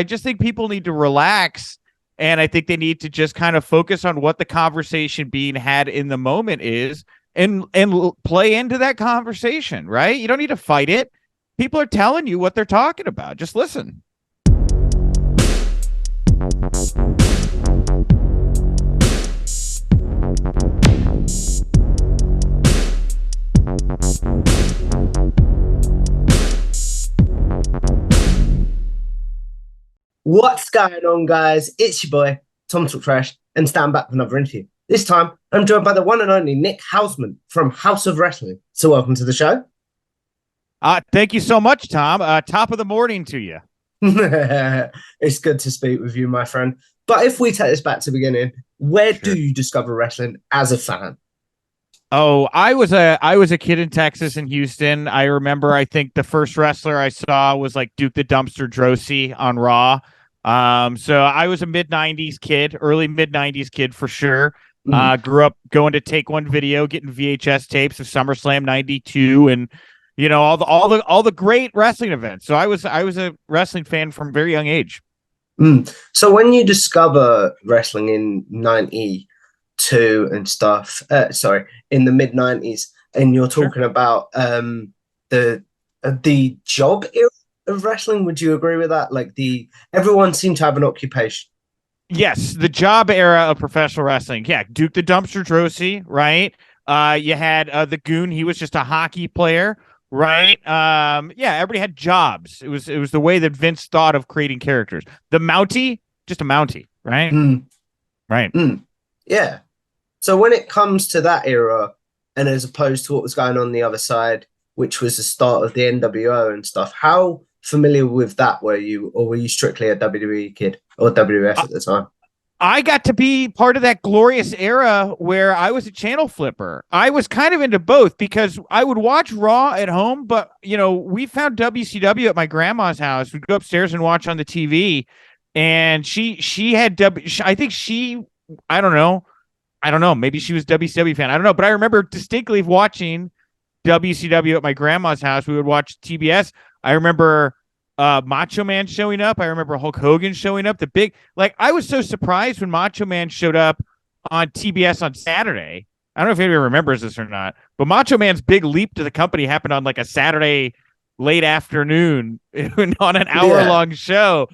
just think people need to relax, and I think they need to just kind of focus on what the conversation being had in the moment is, and play into that conversation, right? You don't need to fight it. People are telling you what they're talking about. Just listen. What's going on, guys? It's your boy, Tom Talk Trash, and stand back with another interview. This time, I'm joined by the one and only Nick Hausman from House of Wrestling. So welcome to the show. Thank you so much, Tom. Top of the morning to you. It's good to speak with you, my friend. But if we take this back to the beginning, where do you discover wrestling as a fan? Oh, I was a kid in Texas in Houston. I remember, I think the first wrestler I saw was like Duke the Dumpster Droese on Raw. So I was a mid-90s kid, early mid-90s kid for sure. Grew up going to Take One Video, getting VHS tapes of SummerSlam 92 and all the great wrestling events. So I was a wrestling fan from a very young age. So when you discover wrestling in 92 and stuff, in the mid-90s, and you're talking about the job era of wrestling, would you agree with that? Like everyone seemed to have an occupation. Yes, the job era of professional wrestling. Yeah, Duke the Dumpster Droese, right? You had the Goon. He was just a hockey player, right? Everybody had jobs. It was the way that Vince thought of creating characters. The Mountie, just a Mountie, right? Right. Yeah. So when it comes to that era, and as opposed to what was going on the other side, which was the start of the NWO and stuff, how familiar with that were you, or were you strictly a WWE kid or WWF at the time? I got to be part of that glorious era where I was a channel flipper. I was kind of into both because I would watch Raw at home, but we found WCW at my grandma's house. We'd go upstairs and watch on the TV, and she had I don't know, maybe she was WCW fan. I don't know, but I remember distinctly watching WCW at my grandma's house. We would watch TBS. I remember Macho Man showing up. I remember Hulk Hogan showing up. I was so surprised when Macho Man showed up on TBS on Saturday. I don't know if anybody remembers this or not, but Macho Man's big leap to the company happened on like a Saturday late afternoon on an hour-long show.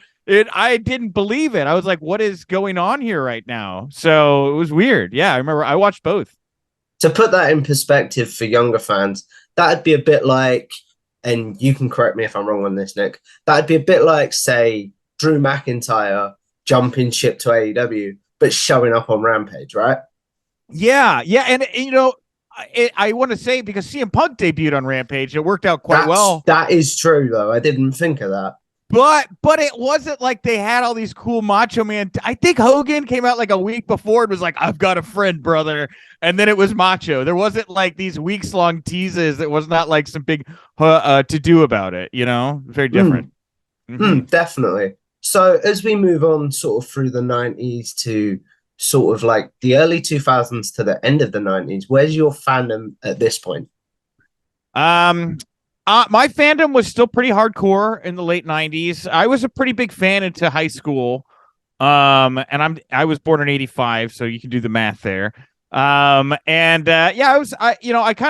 I didn't believe it. I was like, what is going on here right now? So it was weird. Yeah, I remember I watched both. To put that in perspective for younger fans, that'd be a bit like, and you can correct me if I'm wrong on this, Nick, that'd be a bit like, say, Drew McIntyre jumping ship to AEW, but showing up on Rampage, right? Yeah. And I want to say, because CM Punk debuted on Rampage, it worked out quite well. That is true, though. I didn't think of that. But it wasn't like they had all these cool Macho Man. I think Hogan came out like a week before and was like, I've got a friend, brother. And then it was Macho. There wasn't like these weeks-long teases. It was not like some big to do about it, Very different. Definitely. So as we move on sort of through the 90s to sort of like the early 2000s to the end of the 90s, where's your fandom at this point? My fandom was still pretty hardcore in the late 90s. I was a pretty big fan into high school. And I was born in 85, so you can do the math there. I kind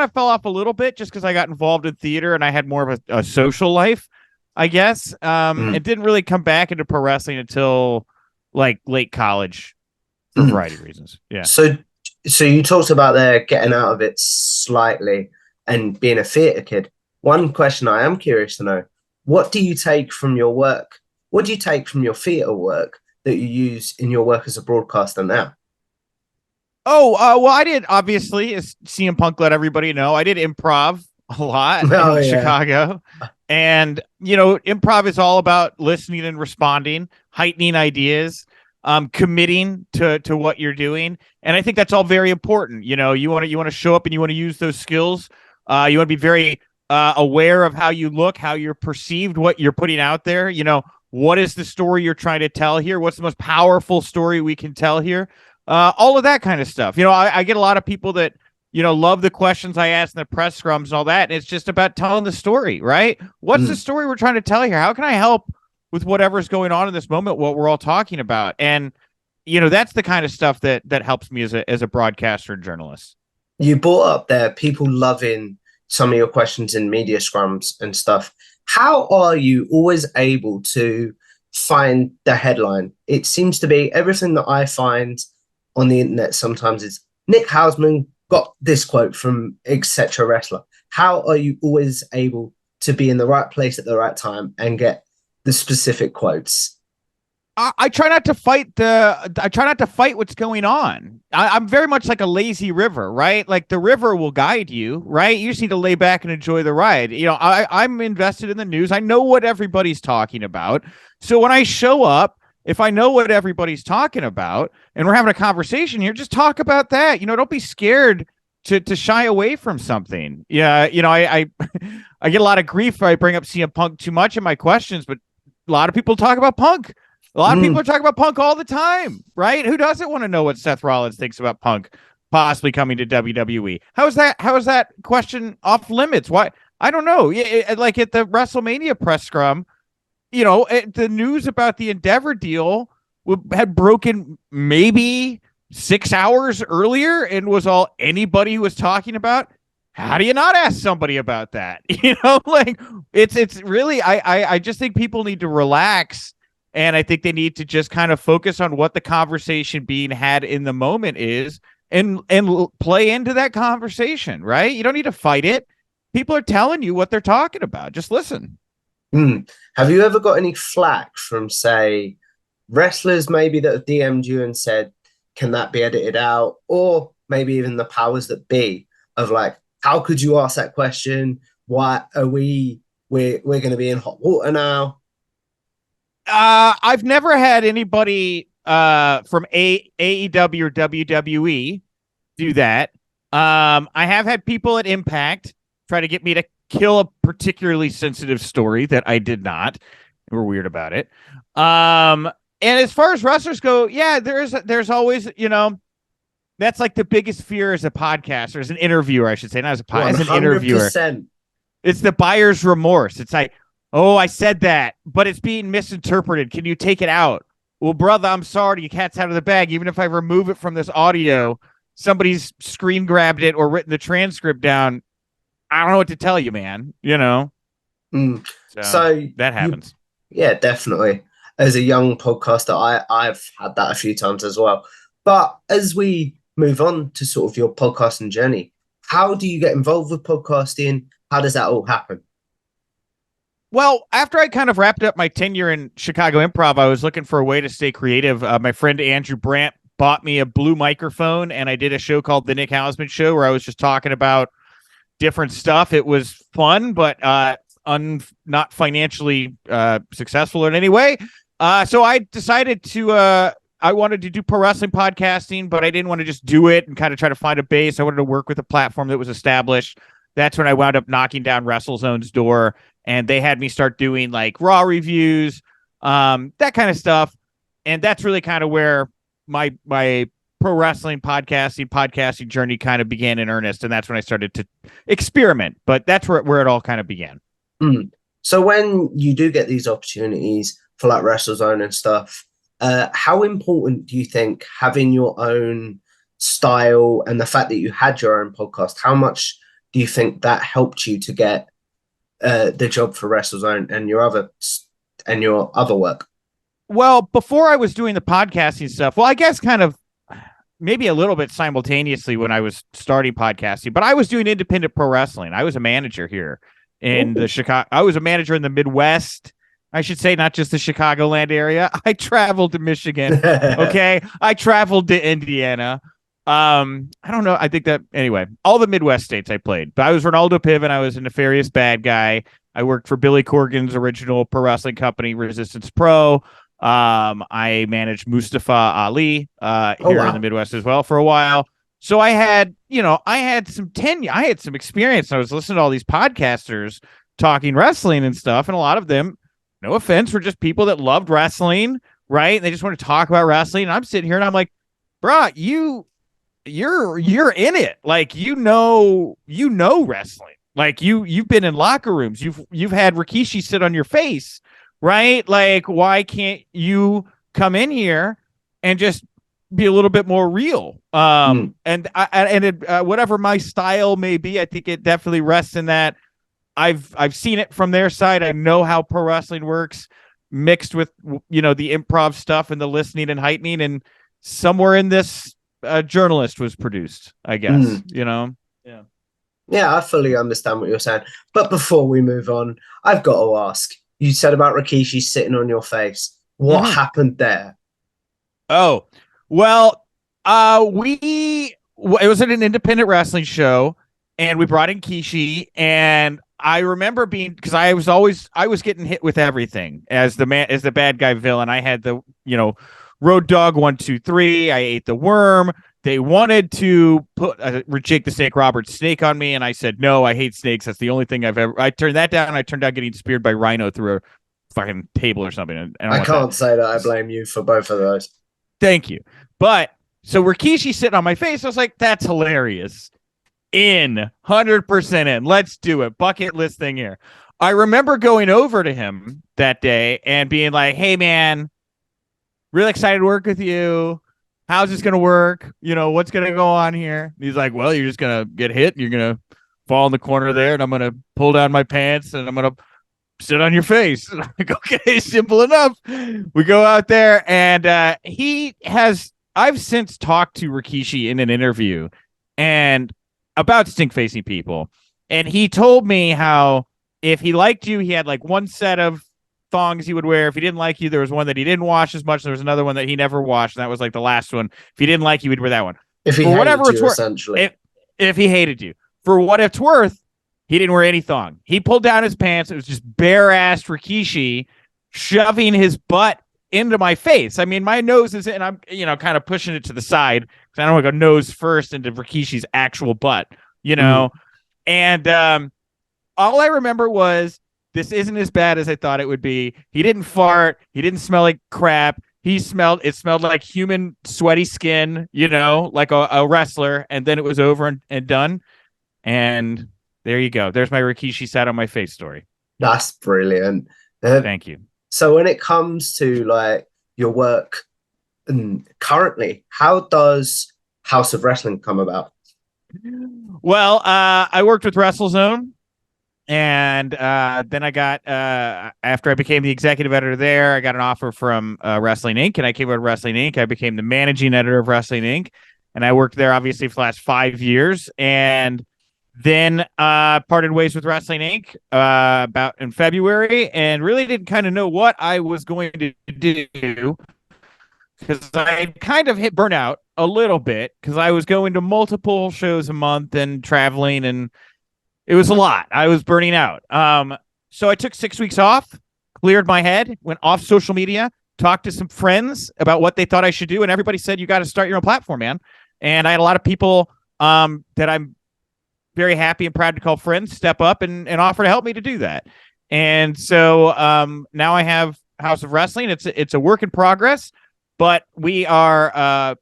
of fell off a little bit just because I got involved in theater and I had more of a social life, I guess. It didn't really come back into pro wrestling until like late college for a variety of reasons. Yeah. So you talked about there getting out of it slightly and being a theater kid. One question I am curious to know, what do you take from your work? What do you take from your theater work that you use in your work as a broadcaster now? Well, I did, obviously, as CM Punk let everybody know, I did improv a lot in Chicago. And, improv is all about listening and responding, heightening ideas, committing to what you're doing. And I think that's all very important. You want to show up and you want to use those skills. You want to be very aware of how you look, how you're perceived, what you're putting out there. What is the story you're trying to tell here? What's the most powerful story we can tell here? All of that kind of stuff. I get a lot of people that, love the questions I ask in the press scrums and all that. And it's just about telling the story, right? What's the story we're trying to tell here? How can I help with whatever's going on in this moment, what we're all talking about. And, you know, that's the kind of stuff that helps me as a broadcaster and journalist. You brought up there people loving some of your questions in media scrums and stuff. How are you always able to find the headline? It seems to be everything that I find on the internet sometimes is Nick Hausman got this quote from etc. wrestler. How are you always able to be in the right place at the right time and get the specific quotes? I try not to fight what's going on. I'm very much like a lazy river, right? Like the river will guide you, right? You just need to lay back and enjoy the ride. You know, I'm invested in the news. I know what everybody's talking about. So when I show up, if I know what everybody's talking about and we're having a conversation here, just talk about that. You know, don't be scared to shy away from something. Yeah, you know, I I get a lot of grief if I bring up CM Punk too much in my questions, but a lot of people talk about Punk. A lot of people are talking about Punk all the time, right? Who doesn't want to know what Seth Rollins thinks about Punk possibly coming to WWE? How is that question off limits? Why? I don't know. Like at the WrestleMania press scrum, you know, the news about the Endeavor deal had broken maybe 6 hours earlier and was all anybody was talking about. How do you not ask somebody about that? You know, like it's really I just think people need to relax. And I think they need to just kind of focus on what the conversation being had in the moment is and play into that conversation, right? You don't need to fight it. People are telling you what they're talking about. Just listen. Have you ever got any flack from, say, wrestlers maybe that have DM'd you and said, can that be edited out? Or maybe even the powers that be of like, how could you ask that question? Why are we're going to be in hot water now? I've never had anybody from AEW or WWE do that. I have had people at Impact try to get me to kill a particularly sensitive story that I did not. We're weird about it. And as far as wrestlers go, yeah, there's always, you know, that's like the biggest fear as a podcaster, as an interviewer, I should say, not as as an interviewer. It's the buyer's remorse. It's like, oh, I said that, but it's being misinterpreted. Can you take it out? Well, brother, I'm sorry. Your cat's out of the bag. Even if I remove it from this audio, somebody's screen grabbed it or written the transcript down. I don't know what to tell you, man. You know? So that happens. Yeah, definitely. As a young podcaster, I've had that a few times as well. But as we move on to sort of your podcasting journey, how do you get involved with podcasting? How does that all happen? Well, after I kind of wrapped up my tenure in Chicago Improv, I was looking for a way to stay creative. My friend Andrew Brandt bought me a blue microphone, and I did a show called The Nick Hausman Show, where I was just talking about different stuff. It was fun, but not financially successful in any way. So I decided I wanted to do pro wrestling podcasting, but I didn't want to just do it and kind of try to find a base. I wanted to work with a platform that was established. That's when I wound up knocking down WrestleZone's door. And they had me start doing like Raw reviews, that kind of stuff. And that's really kind of where my pro wrestling podcasting journey kind of began in earnest. And that's when I started to experiment. But that's where it all kind of began. So when you do get these opportunities for like WrestleZone and stuff, how important do you think having your own style and the fact that you had your own podcast, how much do you think that helped you to get the job for WrestleZone and your other work? Well, before I was doing the podcasting stuff, well, I guess kind of maybe a little bit simultaneously when I was starting podcasting, but I was doing independent pro wrestling. I was a manager here in the Chicago. I was a manager in the Midwest, I should say, not just the Chicagoland area. I traveled to Michigan. Okay. I traveled to Indiana. I don't know. I think that anyway, all the Midwest states I played, but I was Ronaldo Piven. I was a nefarious bad guy. I worked for Billy Corgan's original pro wrestling company, Resistance Pro. I managed Mustafa Ali, here in the Midwest as well for a while. So I had some tenure. I had some experience. I was listening to all these podcasters talking wrestling and stuff. And a lot of them, no offense, were just people that loved wrestling, right? And they just want to talk about wrestling. And I'm sitting here and I'm like, bruh, you're in it. Like, you know wrestling. Like you've been in locker rooms. You've had Rikishi sit on your face right? Like, why can't you come in here and just be a little bit more real? Whatever my style may be, I think it definitely rests in that. I've seen it from their side. I know how pro wrestling works, mixed with the improv stuff and the listening and heightening. And somewhere in this, journalist was produced, I guess. Yeah. Yeah, I fully understand what you're saying. But before we move on, I've got to ask. You said about Rikishi sitting on your face. What Mm-hmm. happened there? Oh, well, it was at an independent wrestling show, and we brought in Kishi, and I remember being, because I was getting hit with everything as the bad guy villain. I had the Road Dog 1 2 3. I ate the worm. They wanted to put Jake the Snake Roberts snake on me, and I said no. I hate snakes. That's the only thing I've ever. I turned that down. I turned down getting speared by Rhino through a fucking table or something. And I can't say that I blame you for both of those. Thank you. But so Rikishi sitting on my face, I was like, that's hilarious. 100% in. Let's do it. Bucket list thing here. I remember going over to him that day and being like, hey, man, really excited to work with you. How's this going to work? What's going to go on here? And he's like, well, you're just going to get hit. You're going to fall in the corner there, and I'm going to pull down my pants, and I'm going to sit on your face. And I'm like, okay, simple enough. We go out there, and I've since talked to Rikishi in an interview and about stink facing people. And he told me how if he liked you, he had like one set of thongs he would wear. If he didn't like you, there was one that he didn't wash as much. There was another one that he never washed, and that was like the last one. If he didn't like you, he'd wear that one. If he hated you, essentially. If he hated you. For what it's worth, he didn't wear any thong. He pulled down his pants. It was just bare-assed Rikishi shoving his butt into my face. I mean, my nose is in, I'm, kind of pushing it to the side because I don't want to go nose first into Rikishi's actual butt, And all I remember was, this isn't as bad as I thought it would be. He didn't fart. He didn't smell like crap. It smelled like human sweaty skin, like a wrestler. And then it was over and done. And there you go. There's my Rikishi sat on my face story. That's brilliant. Thank you. So when it comes to like your work currently, how does House of Wrestling come about? Well, I worked with WrestleZone. And then I got, after I became the executive editor there, I got an offer from Wrestling Inc. And I came over to Wrestling Inc. I became the managing editor of Wrestling Inc. And I worked there, obviously, for the last 5 years. And then parted ways with Wrestling Inc. About in February, and really didn't kind of know what I was going to do because I kind of hit burnout a little bit because I was going to multiple shows a month and traveling, and it was a lot. I was burning out. So I took 6 weeks off, cleared my head, went off social media, talked to some friends about what they thought I should do, and everybody said, you got to start your own platform, man. And I had a lot of people that I'm very happy and proud to call friends step up and offer to help me to do that. And so now I have House of Wrestling. It's a work in progress, but we are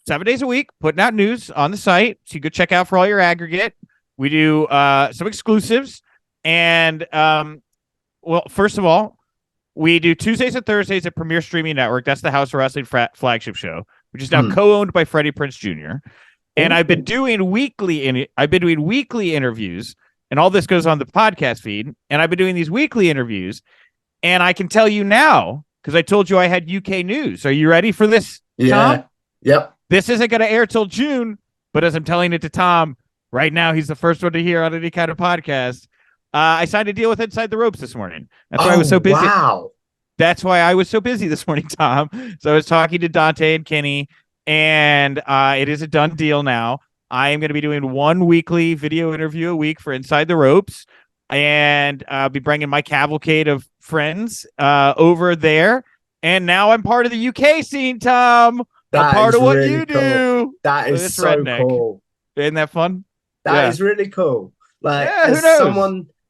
7 days a week putting out news on the site. So you go check out for all your aggregate. We do some exclusives. And well, first of all, we do Tuesdays and Thursdays at Premier Streaming Network. That's the House of Wrestling flagship show, which is now co-owned by Freddie Prinze Jr. And I've been doing weekly interviews, and all this goes on the podcast feed. And I've been doing these weekly interviews, and I can tell you now because I told you I had UK news. Are you ready for this, Tom? Yep. This isn't going to air till June, but as I'm telling it to Tom right now, he's the first one to hear on any kind of podcast. I signed a deal with Inside the Ropes this morning. That's why I was so busy. Wow. That's why I was so busy this morning, Tom. So I was talking to Dante and Kenny. And it is a done deal now. I am going to be doing one weekly video interview a week for Inside the Ropes. And I'll be bringing my cavalcade of friends over there. And now I'm part of the UK scene, Tom. I'm part of what really you do. That is so redneck. Cool. Isn't that fun? That is really cool. Like,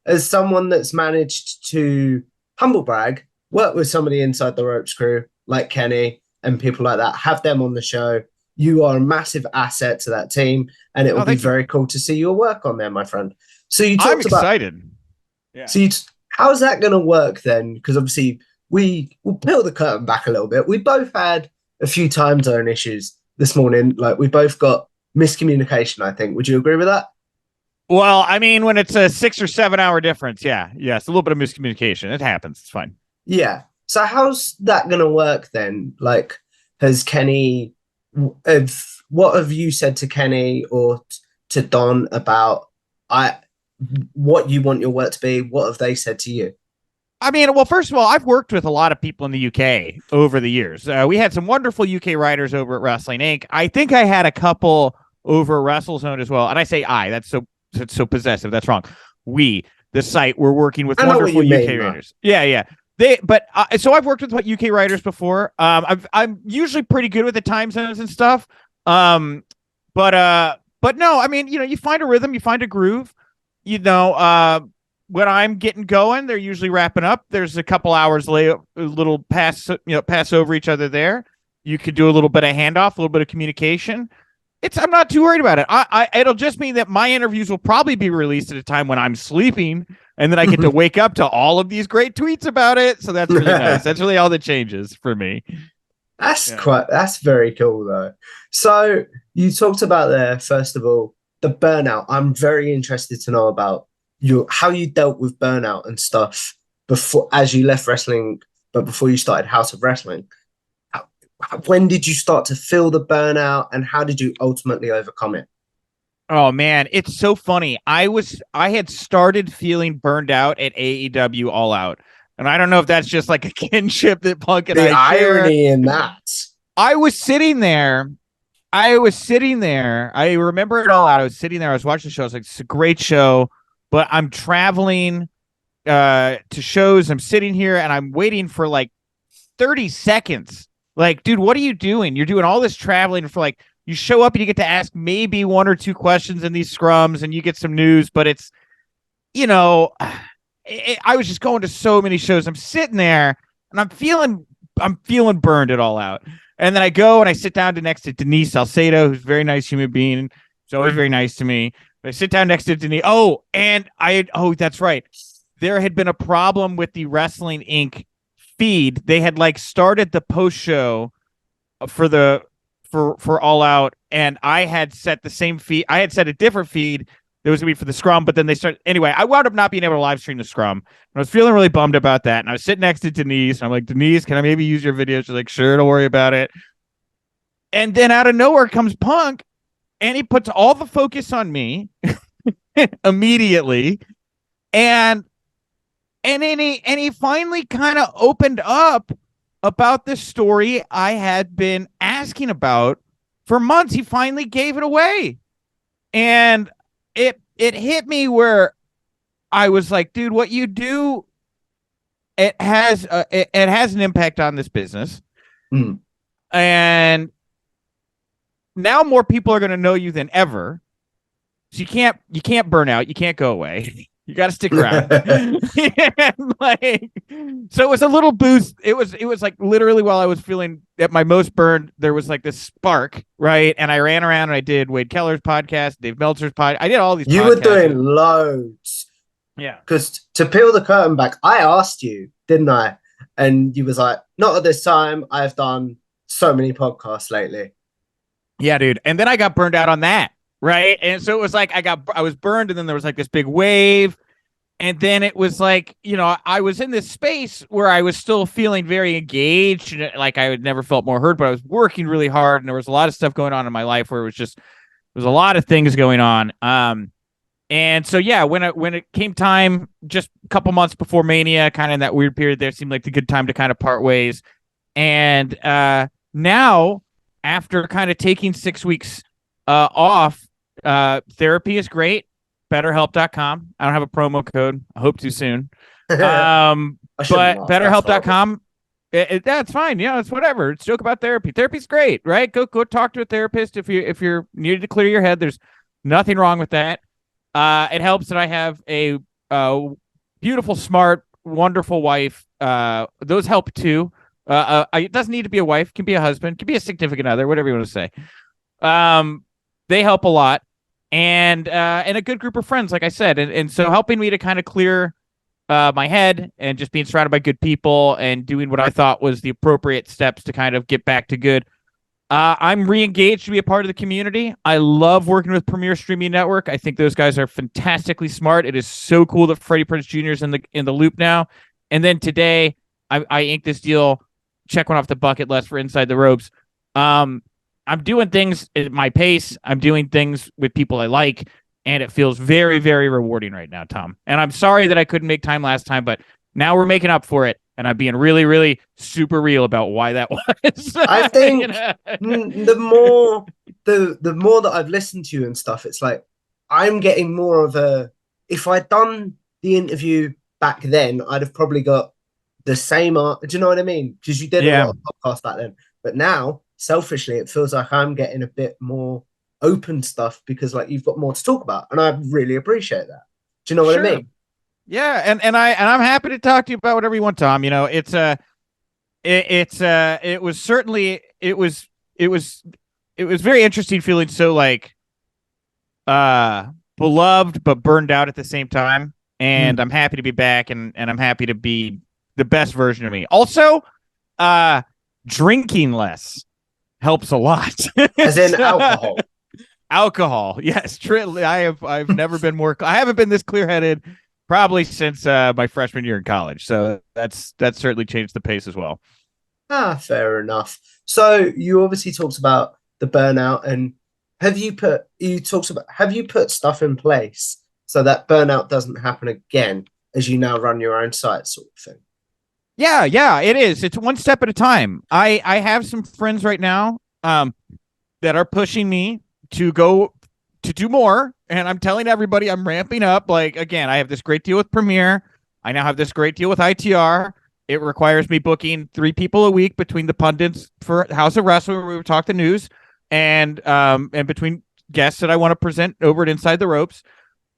as someone that's managed to, humble brag, work with some of the Inside the Ropes crew, like Kenny, and people like that, have them on the show. You are a massive asset to that team, and it will be very cool to see your work on there, my friend. So you talked I'm excited. Yeah. So how's that going to work then? Because obviously we'll peel the curtain back a little bit. We both had a few time zone issues this morning. Like we both got miscommunication, I think. Would you agree with that? Well, I mean, when it's a 6 or 7 hour difference, yeah, yes, a little bit of miscommunication. It happens. It's fine. Yeah. So how's that going to work then? Like, has Kenny, what have you said to Kenny or to Don about I what you want your work to be? What have they said to you? I mean, well, first of all, I've worked with a lot of people in the UK over the years. We had some wonderful UK writers over at Wrestling Inc. I think I had a couple over WrestleZone as well. And I say I, that's so possessive. That's wrong. We, the site, we're working with I know what wonderful you UK mean, though. writers. Yeah, yeah. So I've worked with UK writers before. I'm usually pretty good with the time zones and stuff. Um, but no, I mean, you find a rhythm, you find a groove. You know, when I'm getting going, they're usually wrapping up. There's a couple hours lay a little pass over each other there. You could do a little bit of handoff, a little bit of communication. I'm not too worried about it. It'll just mean that my interviews will probably be released at a time when I'm sleeping, and then I get to wake up to all of these great tweets about it. So that's really nice. That's really all that changes for me. That's very cool though. So you talked about there, first of all, the burnout. I'm very interested to know about how you dealt with burnout and stuff before as you left wrestling, but before you started House of Wrestling. When did you start to feel the burnout and how did you ultimately overcome it? Oh man, it's so funny. I had started feeling burned out at AEW All Out. And I don't know if that's just like a kinship that Punk and The I share. irony in that. I was sitting there. I remember it all out. I was sitting there. I was watching the show. I was like, it's a great show, but I'm traveling to shows. I'm sitting here and I'm waiting for like 30 seconds. Like, dude, what are you doing? You're doing all this traveling for like, you show up and you get to ask maybe one or two questions in these scrums and you get some news, but it's, you know, I was just going to so many shows. I'm sitting there and I'm feeling burned it all out. And then I go and I sit down next to Denise Salcedo, who's a very nice human being. She's always very nice to me. But I sit down next to Denise. Oh, that's right. There had been a problem with the Wrestling Inc. feed. They had like started the post show for All Out, and I had set the same feed. I had set a different feed that was gonna be for the scrum, but then they started anyway. I wound up not being able to live stream the scrum. And I was feeling really bummed about that. And I was sitting next to Denise, and I'm like, Denise, can I maybe use your video? She's like, sure, don't worry about it. And then out of nowhere comes Punk, and he puts all the focus on me immediately. And he finally kind of opened up about this story I had been asking about for months. He finally gave it away. And it hit me where I was like, dude, what you do, it has an impact on this business. Mm. And now more people are going to know you than ever. So you can't burn out. You can't go away. You got to stick around. Like, so it was a little boost. It was like literally while I was feeling at my most burned, there was like this spark, right? And I ran around and I did Wade Keller's podcast, Dave Meltzer's podcast. I did all these. You were doing loads. Yeah. Because to peel the curtain back, I asked you, didn't I? And you was like, not at this time. I've done so many podcasts lately. Yeah, dude. And then I got burned out on that. Right. And so it was like I was burned, and then there was like this big wave. And then it was like, I was in this space where I was still feeling very engaged, and like I had never felt more heard, but I was working really hard, and there was a lot of stuff going on in my life where it was there was a lot of things going on. And so yeah, when it came time, just a couple months before Mania, kind of in that weird period there, seemed like the good time to kind of part ways. And now, after kind of taking 6 weeks off, therapy is great. BetterHelp.com. I don't have a promo code. I hope to soon. But BetterHelp.com. That's fine. Yeah, it's whatever. It's a joke about therapy. Therapy's great, right? Go talk to a therapist if you're needed to clear your head. There's nothing wrong with that. It helps that I have a beautiful, smart, wonderful wife. Those help too. It doesn't need to be a wife. It can be a husband. It can be a significant other. Whatever you want to say. They help a lot. And a good group of friends, like I said, and so helping me to kind of clear my head and just being surrounded by good people and doing what I thought was the appropriate steps to kind of get back to good. I'm re-engaged to be a part of the community. I love working with Premier Streaming Network. I think those guys are fantastically smart. It is so cool that Freddie Prinze Jr. is in the loop now. And then today, I inked this deal. Check one off the bucket list for Inside the Ropes. I'm doing things at my pace. I'm doing things with people I like, and it feels very, very rewarding right now, Tom. And I'm sorry that I couldn't make time last time, but now we're making up for it. And I'm being really, really super real about why that was. I think the more that I've listened to you and stuff, it's like I'm getting more of a. If I'd done the interview back then, I'd have probably got the same art. Do you know what I mean? Because you did a lot of podcasts back then, but now, selfishly, it feels like I'm getting a bit more open stuff because like you've got more to talk about, and I really appreciate that. Do you know what I mean? Yeah, and I'm happy to talk to you about whatever you want, Tom. You know, it was certainly it was very interesting feeling so like beloved but burned out at the same time. And I'm happy to be back and I'm happy to be the best version of me. Also, drinking less helps a lot. As in alcohol. Alcohol, yes. I've never been more. I haven't been this clear headed probably since my freshman year in college. So that's certainly changed the pace as well. Fair enough. So you obviously talked about the burnout, and have you put stuff in place so that burnout doesn't happen again as you now run your own site, sort of thing? Yeah, it is. It's one step at a time. I have some friends right now that are pushing me to go to do more. And I'm telling everybody I'm ramping up. Like, again, I have this great deal with Premiere. I now have this great deal with ITR. It requires me booking 3 people a week between the pundits for House of Wrestling, where we talk the news, and between guests that I want to present over at Inside the Ropes.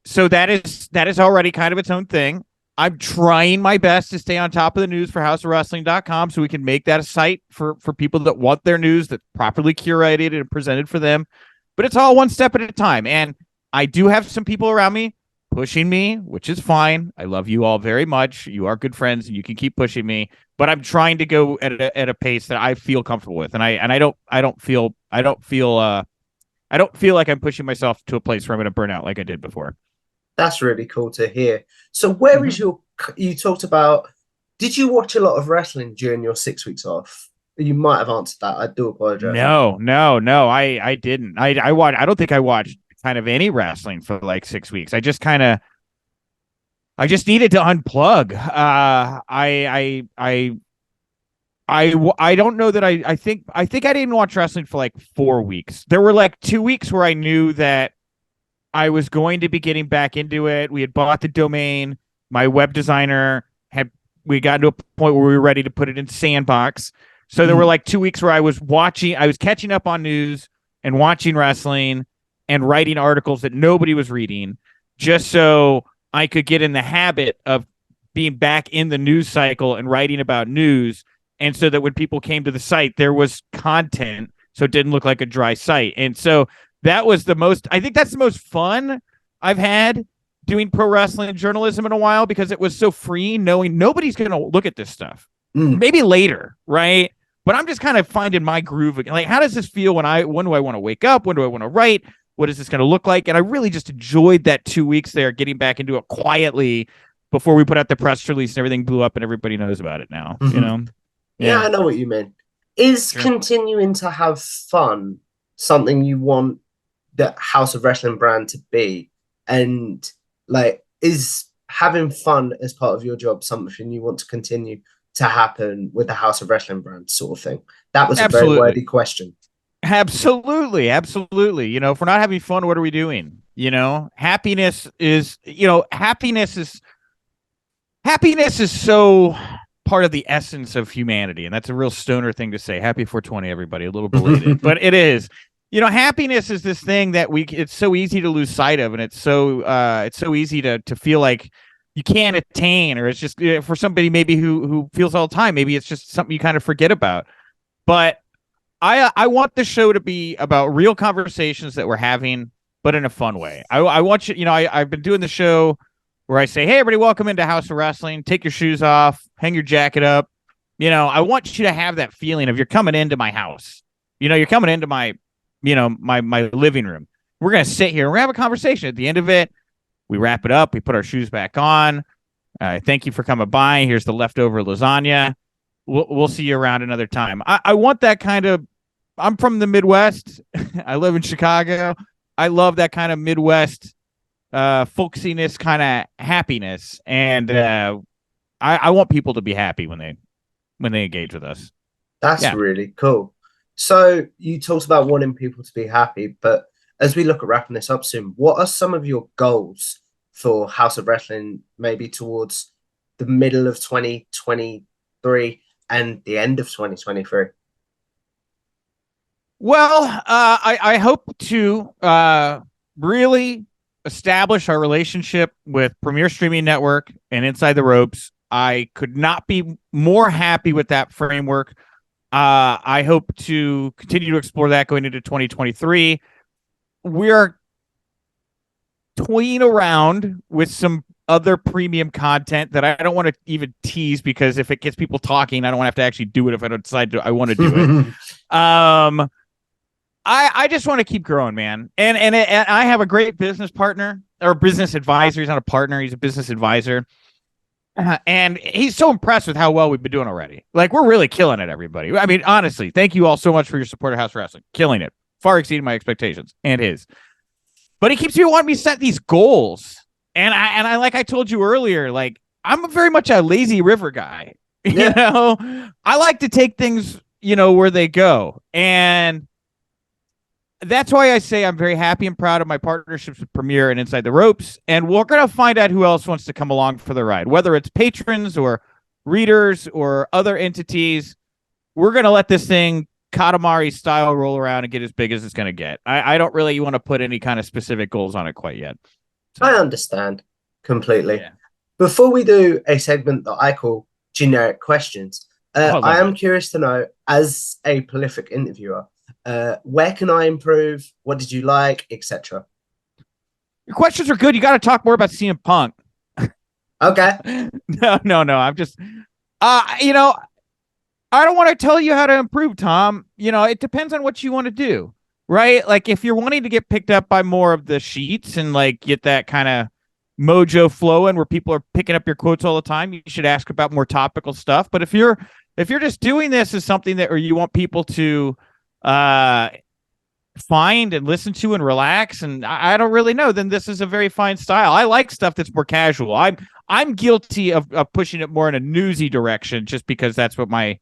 So that is already kind of its own thing. I'm trying my best to stay on top of the news for houseofwrestling.com so we can make that a site for people that want their news that's properly curated and presented for them. But it's all one step at a time. And I do have some people around me pushing me, which is fine. I love you all very much. You are good friends and you can keep pushing me, but I'm trying to go at a pace that I feel comfortable with. And I don't feel like I'm pushing myself to a place where I'm going to burn out like I did before. That's really cool to hear. So where is you talked about, did you watch a lot of wrestling during your 6 weeks off? You might have answered that. I do apologize. No, I didn't. I don't think I watched kind of any wrestling for like 6 weeks. I just needed to unplug. I don't know that I think I didn't watch wrestling for like 4 weeks. There were like 2 weeks where I knew that I was going to be getting back into it. We had bought the domain. My web designer we got to a point where we were ready to put it in Sandbox. So there were like 2 weeks where I was catching up on news and watching wrestling and writing articles that nobody was reading just so I could get in the habit of being back in the news cycle and writing about news. And so that when people came to the site, there was content. So it didn't look like a dry site. And so I think that's the most fun I've had doing pro wrestling journalism in a while, because it was so free knowing nobody's going to look at this stuff. Maybe later, right? But I'm just kind of finding my groove. Like, how does this feel when do I want to wake up? When do I want to write? What is this going to look like? And I really just enjoyed that 2 weeks there, getting back into it quietly before we put out the press release and everything blew up and everybody knows about it now, you know? Yeah, I know what you mean. Is continuing to have fun something you want the House of Wrestling brand to be? And like, is having fun as part of your job something you want to continue to happen with the House of Wrestling brand, sort of thing? That was a very wordy question. Absolutely. You know, if we're not having fun, what are we doing? You know, happiness is so part of the essence of humanity. And that's a real stoner thing to say. Happy 420, everybody. A little belated, but it is. You know, happiness is this thing that it's so easy to lose sight of, and it's so easy to feel like you can't attain, or it's just for somebody maybe who feels all the time, maybe it's just something you kind of forget about. But I want the show to be about real conversations that we're having, but in a fun way. I want you, I've been doing the show where I say, hey, everybody, welcome into House of Wrestling. Take your shoes off, hang your jacket up. I want you to have that feeling of you're coming into my house. You're coming into my, my living room. We're going to sit here and we're going to have a conversation. At the end of it, we wrap it up. We put our shoes back on. Thank you for coming by. Here's the leftover lasagna. We'll see you around another time. I want that kind of. I'm from the Midwest. I live in Chicago. I love that kind of Midwest folksiness, kind of happiness, and I want people to be happy when they engage with us. That's really cool. So you talked about wanting people to be happy, but as we look at wrapping this up soon, what are some of your goals for House of Wrestling, maybe towards the middle of 2023 and the end of 2023? Well, I hope to really establish our relationship with Premier Streaming Network and Inside the Ropes. I could not be more happy with that framework. I hope to continue to explore that going into 2023. We're toying around with some other premium content that I don't want to even tease, because if it gets people talking, I don't want to have to actually do it if I don't decide I want to do it. I just want to keep growing, man. And I have a great business partner or business advisor. He's not a partner. He's a business advisor. And he's so impressed with how well we've been doing already. Like, we're really killing it, everybody. I mean, honestly, thank you all so much for your support of House Wrestling. Killing it. Far exceeding my expectations and his. But he keeps wanting me to set these goals. And I like I told you earlier, like, I'm very much a lazy river guy. Yeah. I like to take things, where they go. And that's why I say I'm very happy and proud of my partnerships with Premier and Inside the Ropes. And we're going to find out who else wants to come along for the ride, whether it's patrons or readers or other entities. We're going to let this thing Katamari style roll around and get as big as it's going to get. I don't really want to put any kind of specific goals on it quite yet. So, I understand completely. Yeah. Before we do a segment that I call generic questions, I am curious to know, as a prolific interviewer, where can I improve? What did you like, etc.? Your questions are good. You got to talk more about CM Punk. Okay. No. I'm just, I don't want to tell you how to improve, Tom. It depends on what you want to do, right? Like, if you're wanting to get picked up by more of the sheets and like get that kind of mojo flowing where people are picking up your quotes all the time, you should ask about more topical stuff. But if you're just doing this as something that, or you want people to find and listen to and relax, and I don't really know, then this is a very fine style. I like stuff that's more casual. I'm guilty of pushing it more in a newsy direction, just because that's where my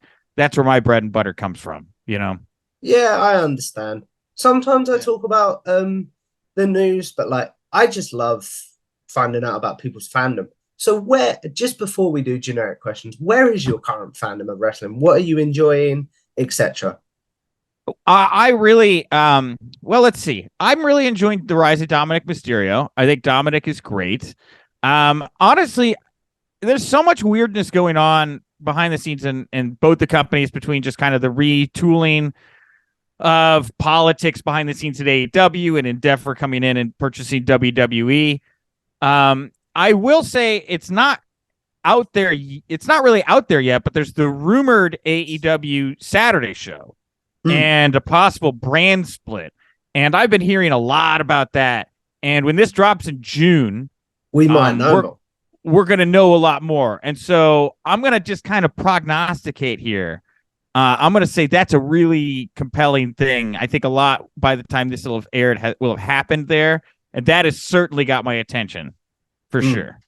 bread and butter comes from, Yeah, I understand. Sometimes I talk about the news, but like, I just love finding out about people's fandom. So just before we do generic questions, where is your current fandom of wrestling? What are you enjoying, etc.? I really, well, let's see. I'm really enjoying the rise of Dominic Mysterio. I think Dominic is great. Honestly, there's so much weirdness going on behind the scenes in both the companies, between just kind of the retooling of politics behind the scenes at AEW and Endeavor coming in and purchasing WWE. I will say it's not out there. It's not really out there yet, but there's the rumored AEW Saturday show. And a possible brand split. And I've been hearing a lot about that. And when this drops in June, we might know. We're going to know a lot more. And so I'm going to just kind of prognosticate here. I'm going to say that's a really compelling thing. I think a lot, by the time this will have aired, will have happened there. And that has certainly got my attention, for sure.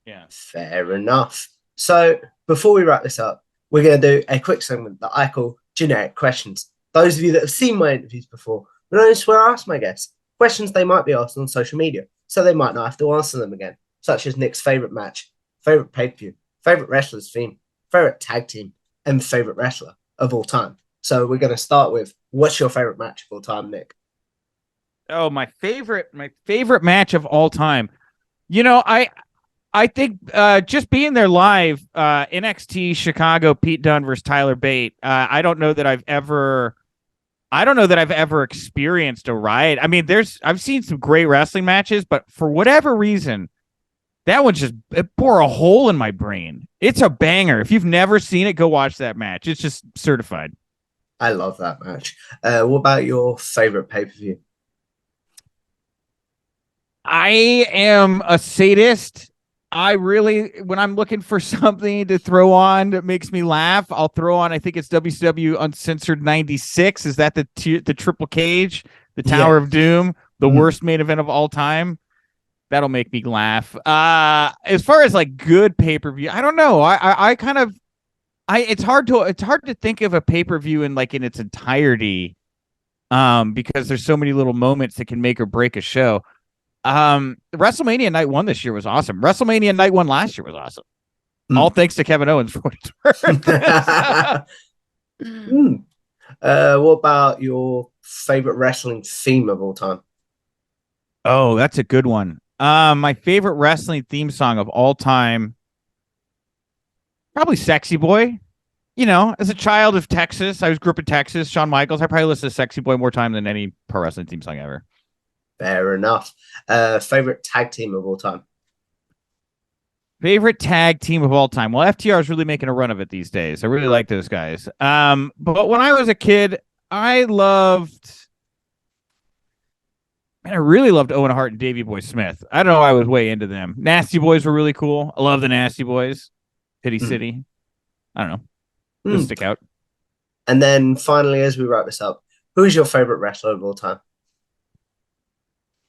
Yeah. Fair enough. So before we wrap this up, we're going to do a quick segment that I call generic questions. Those of you that have seen my interviews before will notice where I ask my guests questions they might be asked on social media, so they might not have to answer them again, such as Nick's favourite match, favourite pay-per-view, favourite wrestler's theme, favourite tag team, and favourite wrestler of all time. So we're going to start with, what's your favourite match of all time, Nick? Oh, my favorite match of all time. I think just being there live, NXT Chicago, Pete Dunne versus Tyler Bate. I don't know that I've ever experienced a riot. I mean, I've seen some great wrestling matches, but for whatever reason, That one just it bore a hole in my brain. It's a banger. If you've never seen it, go watch that match. It's just certified. I love that match. What about your favorite pay-per-view? I am a sadist. I really, when I'm looking for something to throw on that makes me laugh, I'll throw on. I think it's WCW Uncensored '96. Is that the Triple Cage, the Tower Yeah. of Doom, the worst main event of all time? That'll make me laugh. As far as like good pay per view, I don't know. I kind of it's hard to think of a pay per view in like in its entirety, because there's so many little moments that can make or break a show. WrestleMania Night 1 this year was awesome. WrestleMania Night 1 last year was awesome. All thanks to Kevin Owens for what it's worth. What about your favorite wrestling theme of all time? Oh, that's a good one. My favorite wrestling theme song of all time, probably Sexy Boy. You know, as a child of Texas, I grew up in Texas. Shawn Michaels. I probably listened to Sexy Boy more time than any pro wrestling theme song ever. Fair enough. Favorite tag team of all time? Favorite tag team of all time. Well, FTR is really making a run of it these days. I really like those guys. But when I was a kid, I really loved Owen Hart and Davey Boy Smith. I don't know. I was way into them. Nasty Boys were really cool. I love the Nasty Boys. Pity City. I don't know. Just stick out. And then finally, as we wrap this up, who's your favorite wrestler of all time?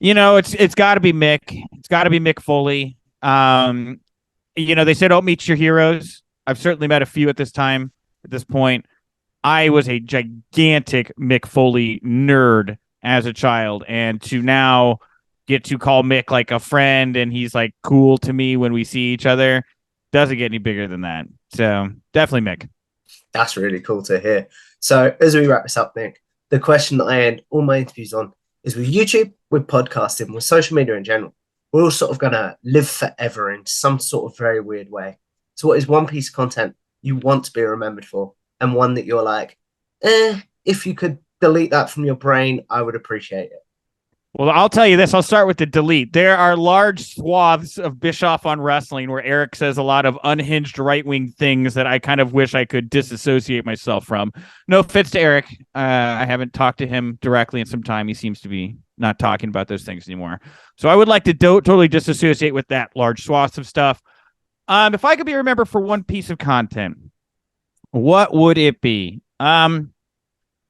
You know, it's got to be Mick. It's got to be Mick Foley. You know, they said don't meet your heroes. I've certainly met a few at this point. I was a gigantic Mick Foley nerd as a child, and to now get to call Mick like a friend and he's like cool to me when we see each other doesn't get any bigger than that. So definitely Mick. That's really cool to hear. So as we wrap this up, Nick, the question that I end all my interviews on is with YouTube, with podcasting, with social media in general, we're all sort of going to live forever in some sort of very weird way. So what is one piece of content you want to be remembered for, and one that you're like, if you could delete that from your brain, I would appreciate it? Well, I'll tell you this. I'll start with the delete. There are large swaths of Bischoff on Wrestling where Eric says a lot of unhinged right-wing things that I kind of wish I could disassociate myself from. No offense to Eric. I haven't talked to him directly in some time. He seems to be not talking about those things anymore. So I would like to totally disassociate with that large swaths of stuff. If I could be remembered for one piece of content, what would it be?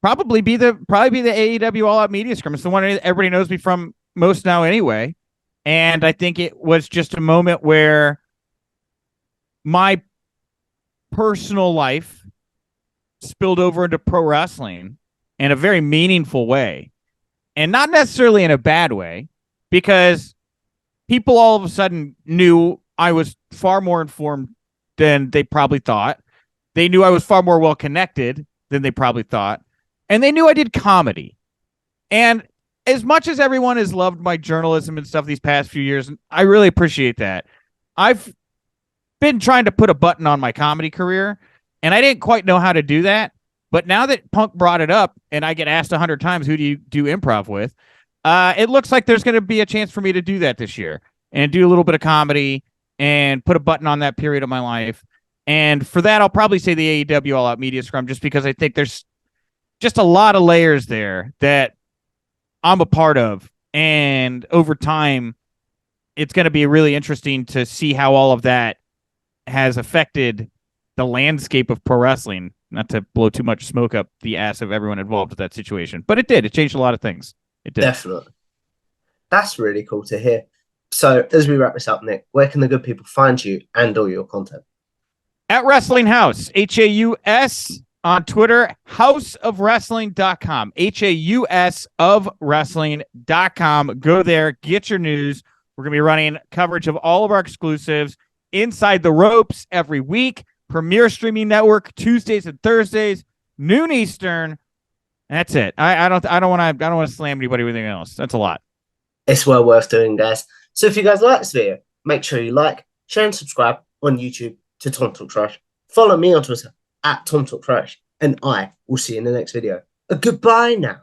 Probably be the AEW All Out Media Scrum. It's the one everybody knows me from most now anyway. And I think it was just a moment where my personal life spilled over into pro wrestling in a very meaningful way. And not necessarily in a bad way, because people all of a sudden knew I was far more informed than they probably thought. They knew I was far more well connected than they probably thought. And they knew I did comedy. And as much as everyone has loved my journalism and stuff these past few years, I really appreciate that. I've been trying to put a button on my comedy career, and I didn't quite know how to do that. But now that Punk brought it up, and I get asked 100 times, who do you do improv with? It looks like there's going to be a chance for me to do that this year and do a little bit of comedy and put a button on that period of my life. And for that, I'll probably say the AEW All Out Media Scrum, just because I think there's just a lot of layers there that I'm a part of. And over time, it's going to be really interesting to see how all of that has affected the landscape of pro wrestling. Not to blow too much smoke up the ass of everyone involved with that situation, but it did. It changed a lot of things. It did. Definitely. That's really cool to hear. So as we wrap this up, Nick, where can the good people find you and all your content? At Wrestling House, HAUS on Twitter, houseofwrestling.com, HAUS of wrestling.com. Go there, get your news. We're going to be running coverage of all of our exclusives, Inside the Ropes every week, Premier Streaming Network Tuesdays and Thursdays, noon Eastern. That's it. I don't want to slam anybody with anything else. That's a lot. It's well worth doing, guys. So if you guys like this video, make sure you like, share, and subscribe on YouTube to Tom Talk Trash. Follow me on Twitter at Tom Talk Trash, and I will see you in the next video. Goodbye now.